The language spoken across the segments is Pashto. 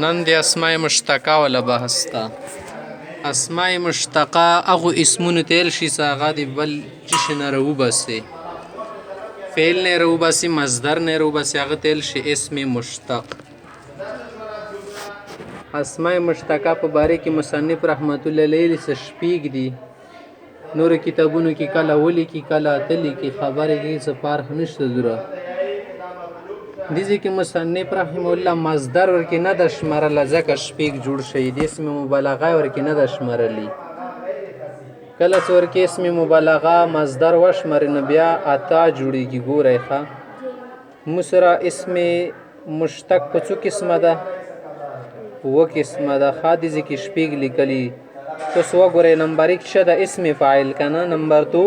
نن د اسماء مشتقه ولا بحث تا اسماء مشتقه هغو اسمونو تیل شي چې هغه د بل څه نه راوباسي فعل نه راوباسي مصدر نه راوباسي هغه تیل شي اسم مشتق. اسماء مشتقه په باره کې مصنف رحمت الله علیه څه شپږ دي، نورو کتابونو کې کله ولیکي کله اته لیکي، خبرې کې څه فرق نشته دوره. دې کې مصنف رحم الله مصدر ورکې نه د شمارله ځکه شپږ جوړ شي، د اسم مبالغه ورکې نه د شمارلی. کله چې ورکې اسم مبالغه مصدر وشماري نو بیا اته جوړیږي. ګورئ ښه مسره اسم مشتق په څو قسمه ده؟ اوه قسمه ده. ښه دې کې شپږ لیکلي. تاسو وګورئ نمبر 1 څه ده؟ اسم فاعل کنه، نمبر 2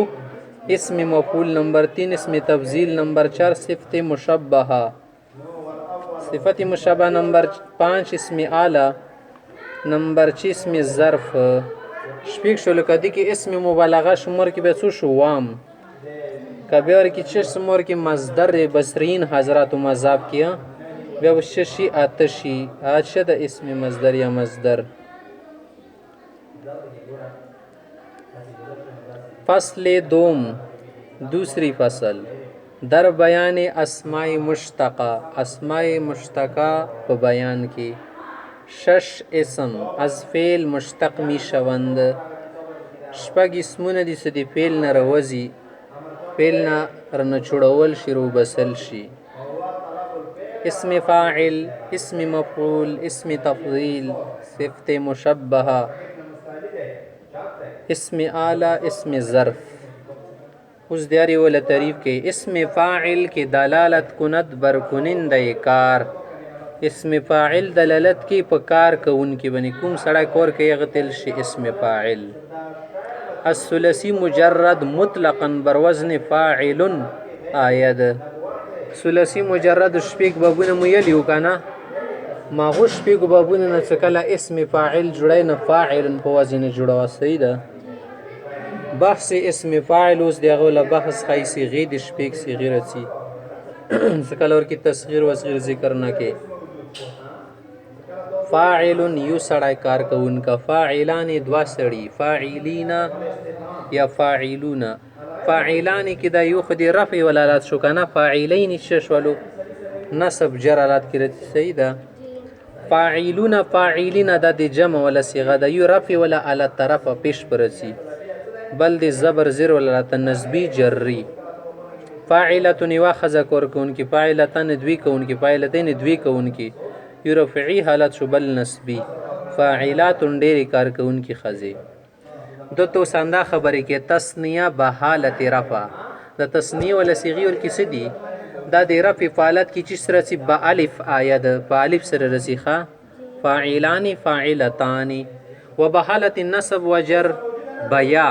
اسم مفعول، نمبر 3 اسم تفضیل، نمبر 4 صفت مشبهه، صفت مشابه، نمبر 5 اسم اعلی، نمبر 6 اسم ظرف. شپږ شو. لکه دې کې اسم مبالغه شمار کې به څو شو؟ وام. کبیر کې چې شمار کې مصدر بصرین حضرات مذهب کې بیا به شي اته شي. اته د اسم مصدر یا مصدر. فصل دوم، دوسری فصل در بیان اسماء مشتقه. اسماء مشتقه په بیان کې شش اسم از فعل مشتق می شوند. شپږ اسمونه دي چې د فعل نه راوځي، فعل نه رانچوړول شي، روبسل شي. اسم فاعل، اسم مفعول، اسم تفضیل، صفت مشبهه، اسم اعلی، اسم ظرف. اوس دیاری ولا تعریف کې اسم فاعل کې دلالت کند بر کننده کار. اسم فاعل دلالت کې په کار کوونکی باندې کوم سړی کار کوي هغه تل شي اسم فاعل. الثلاثی مجرد مطلقا بر وزن فاعل آید. ثلاثی مجرد شپږ بابونه مو یلیو کنه، ماغو شپږ بابونه نه څه کله اسم فاعل جوړی نه فاعل په وزن جوړوه. صحیح ده. بحث اسم فاعل اوس دی هغه له بحث ښایي صیغې د شپږ صیغې راځي څه کله ورکې تصغیر وصغیر ذکر نه کې. فاعل یو سړی کار کوونکه، فاعلان دوه سړي، فاعلین یا فاعلون. فاعلان کې دا یو خو د رفع ولالات شو کنه، فاعلین څه شولو؟ نصب جر حالات کې راځي. صحیح ده. فاعلون فاعلین دا د جمع ولا صيغه ده، یو رفع ولا على طرف پیش پرسي، بل د زبر زیر ولا نسبی جری. فاعلتون یو خذ کور کون کی، فاعلتان دوی کون کی، فاعلتین دوی کون کی، یو رفعی حالت شو بل نسبی. فاعلاتون ډیر کار کون کی خذ. دو تو سنده خبره کې تسنیه به حالت رفع. د تسنیه ولا صيغه ور کې سدي دا د رفع فعالت کې چې سره سي با الف آید، با الف سره رسیخه فاعلان فاعلتان. وبحالت النصب وجر بیا،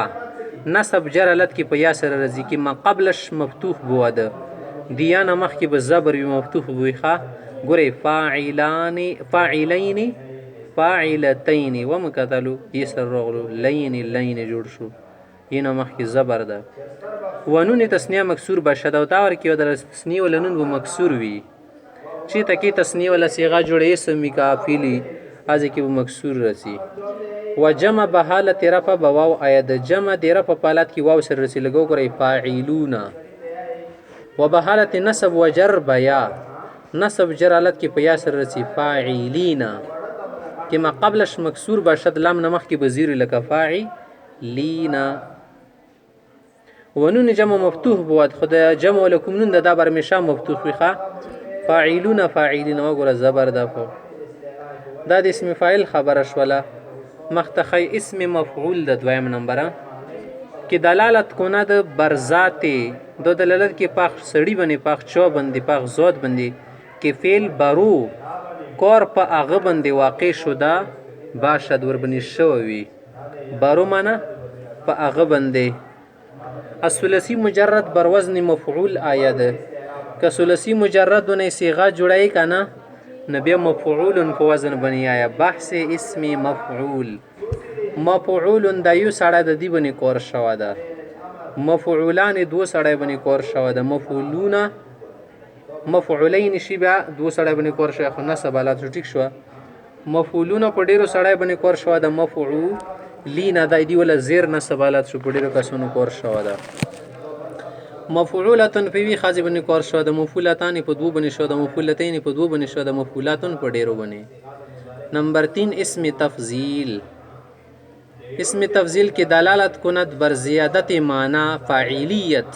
نصب جر حالت کې په یا سره رځي کې ما قبلش مفتوح بوده دیانه مخ کې به زبر وي مفتوح وي. ښه ګورئ فاعلان فاعلین فاعلتین ومکتلو یې سره راغلو لین لین جوړ شو، ینه مخ کې زبر ده. ونون تسنیه مکسور بشد او تاور کې ودر تسنیه ولنون به مکسور وي. چې تکي تسنیه ولا صيغه جوړې اسم کافلی ازي کې به مکسور رسی. وجمع به حالت رفع بواو آید. جمع د رفع په حالت کې واو سره رسی. لګو ګورئ فاعلون. وبحالت نصب وجر بیا، نصب جر حالت کې په یا سره رسی فاعلین کې ما قبلش مکسور باشد لام نمخ کې بزیر لک فاعلین. ونون جمع مفتوح بود خدای جمع لکم نون د بر مشا مفتوح وخه فاعلون فاعلین. وګوره زبر ده دا د اسم فاعل خبره شوله. مختخی اسم مفعول د دویم نمبره کې دلالت کونه د بر ذات دو دلالت کې پاخ سړی باندې پاخ چا باندې پاخ ذات باندې کې فعل برو کار په هغه باندې واقع شوه باشد ور باندې شوی برو معنا په هغه باندې. الثلاثی مجرد بر وزن مفعول آید. که ثلاثی مجرد نه صيغه جوړای کنه نبی مفعول په وزن بنی آیا. بحث اسم مفعول. مفعول د یو سړی د دی باندې کار شوه ده، مفعولان دو سړی باندې کار شوه ده. مفعولون مفعولین شي بیا دو سړی باندې کور شي خو نسب حالات ټیک شو مفعولونه په ډیرو سړی باندې کور شوه ده. مفعولین دا دی ولا زیر نصب حالت شو په ډیرو کسونو کور شوه ده. مفعولتن په وی خاصه باندې کور شوه ده. مفعولتان په دوه باندې شوه ده. مفعولتین په دوه باندې شوه ده. مفعولاتن په ډیرو باندې. نمبر 3 اسم تفضیل. اسم تفضیل کې دلالت کند بر زیادت معنی فاعلیت.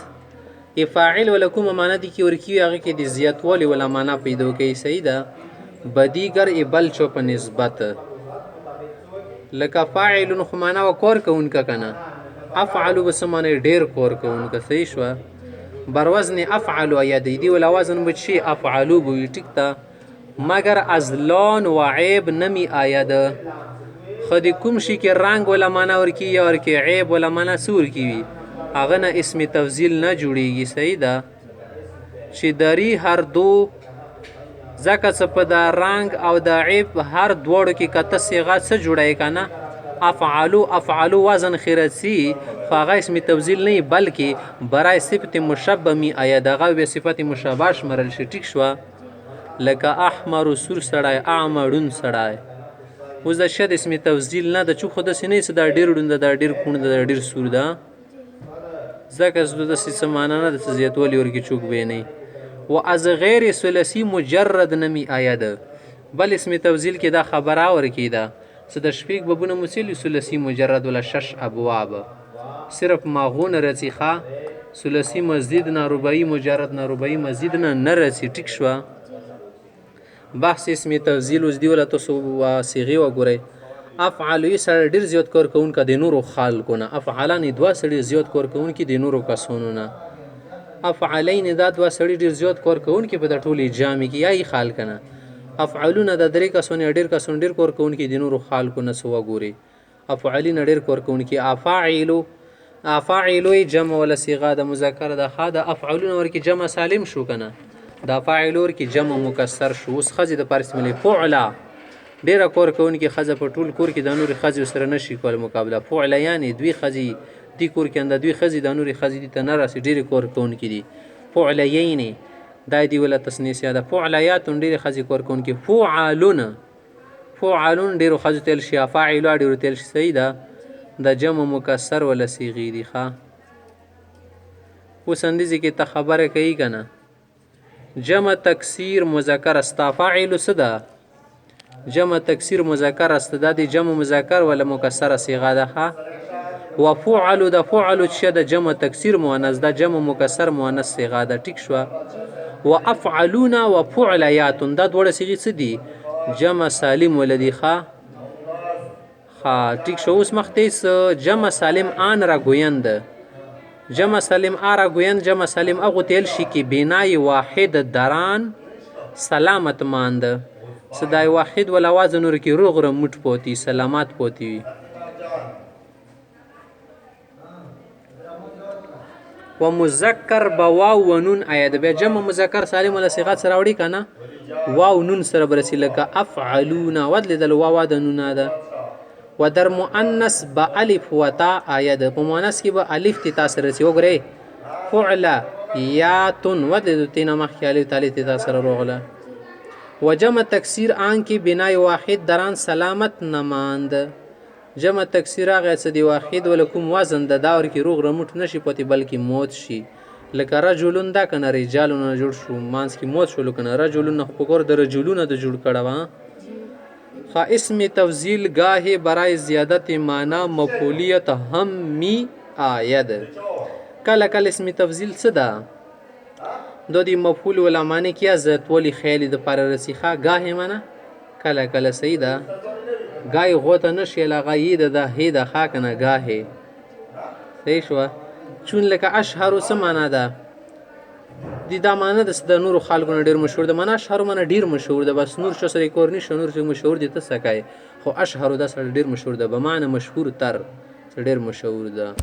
فاعل ولا کومه معنی دي کې ورکی هغه کې د زیاتوالی ولا معنی پیدا کوي. صحیح ده. بدیگر بل چو په نسبت لکه فاعل خو معنا و کور کوونکه کنه. افعل بسمانه ډیر کور کوونکه. صحیح شو. بر وزن افعل یا دی ولا وزن بچی افعلو بو ټیک تا مگر از لون و عیب نمی آید. خدي کوم شي کې رنگ ولا معنا ورکی یا ورکی عیب ولا معنا سور کی وي هغه نه اسم تفضیل نه جوړیږي. صحیح ده. چې دری هر دو ځکه څه په دا رنګ او د عیب هر دواړو کې کته صیغه څه جوړی کنه افعلو وزن خیرسی فاغه اسم تفضیل نه بلکې برای صفت مشبه می آید هغه به صفت مشبه شمرل شي. ټیک شو. لکه احمر سور سړی اعمړون سړی. اوس د شد اسم تفضیل نه د چو خود سینې څه دا ډیر ډوند دا ډیر کون دا ډیر سور ده ځکه زه د څه معنا نه د زیاتوالي ورکی چوک به نه و از غیر ثلاثی مجرد نمی آید. بل اسم تفضیل کې دا خبره ورکی ده څه د شپږ بابونه مسل ثلاثی مجرد ولا شش ابواب صرف ماغون رسیخه ثلاثی مزید نه رباعی مجرد نه رباعی مزید نه رسی. ټیک شو. بحث اسم تفضیل اوس دی ولا تاسو صيغه وګورئ. افعل سره ډیر زیات کار کوونکه د نورو خلقو نه. افعلان دوه سړي زیات کار کوونکي د نورو کسانو نه. افعلین دا دوه سړي ډیر زیات کار کوونکي په د ټولي جامع کې یا خلق نه. افعلون د درې کسانو ډیر کسانو ډیر کار کوونکي د نورو خلقو نه سو وګورئ. افعلین ډیر کار کوونکي. افاعلو جمع ولا صيغه د مذکر د خاده. افعلون ورکی جمع سالم شو کنه. دا فاعلور کې جمع مکسر شو. اوس خزې د پارس ملي فعلا ډیره کور کوونکې خزه په ټول کور کې د نورې خزې سره نشي کول مقابله. فعلا یعنی دوی خزې دی کور کې اند دوی خزې د نورې خزې دي ته نه راسي ډیره کور کوونکې دي. فعلیین دا دی ولا تسنیس یا د فعلیات ډیره خزې کور کوونکې. فعلون ډیرو خزې تل شي. فاعل ډیرو تل شي. صحیح ده. د جمع مکسر ولا صيغه دي ښه. اوس اندیزه کې ته خبره کوي کنه. جمع تکسیر مذکر است. فاعل صدا جمع تکسیر مذکر است. دا دی جمع مذکر ولا مکسر صيغه ده. و فعل د فعل چې د جمع تکسیر مؤنث دا جمع مکسر مؤنث صيغه ده. ټیک شو. و افعلون و فعلیات دا دوه صيغه څه دي جمع سالم ولدي ټیک شو. اوس مخته جمع سالم آن را گویند. جمع سالم آرا گویند جمع سالم اغو تیل شی کی بینای واحد دران سلامت ماند. صدای واحد ولا وازن ور کی روغ رمټ پوتی سلامات پوتی. و مذکر بواو و نون آید. بیا جمع مذکر سالم ولا صيغات سره وړي کنه واو نون سره برسی لکه افعلون ودل دل واو د نون ده. و در مؤنث با الف و تا آید. په مؤنث کې به الف تی تاسو رسی وګورئ. فعل یاتن ودل تینا مخ الف تالی تی تاسو روغله. و جمع تکسیر آن کی بنای واحد دران سلامت نماند. جمع تکسیر هغه څه دی واحد ولکم وزن د داور کې روغ رمټ نشي پتی بلکې موت شي. لکه رجلون دا کنه رجالونه جوړ شو مانس کې موت شو لکنه رجلون په کور د رجلونه د جوړ کړه. خا اسم تفضیل گاهی برای زیادت معنی مفعولیت هم می آید. کله کله اسم تفضیل څه ده دو دی مفعول ولا معنی کیا زیاتوالی خیلی د پر رسیخه گاهی معنی کله کله صحیح ده. گاهی غوته نشي لغایی ده هی ده خاکنه گاهی. صحیح شو. چون لکه اشهر څه معنی ده دي دا معنی د نورو خلکو نه ډیر مشهور ده. معنی اشهر معنی ډیر مشهور ده. بس نور شو سره کور نشو نور چې مشهور دي ته سکای خو اشهر ده سره ډیر مشهور ده به معنی مشهور تر ډیر مشهور ده.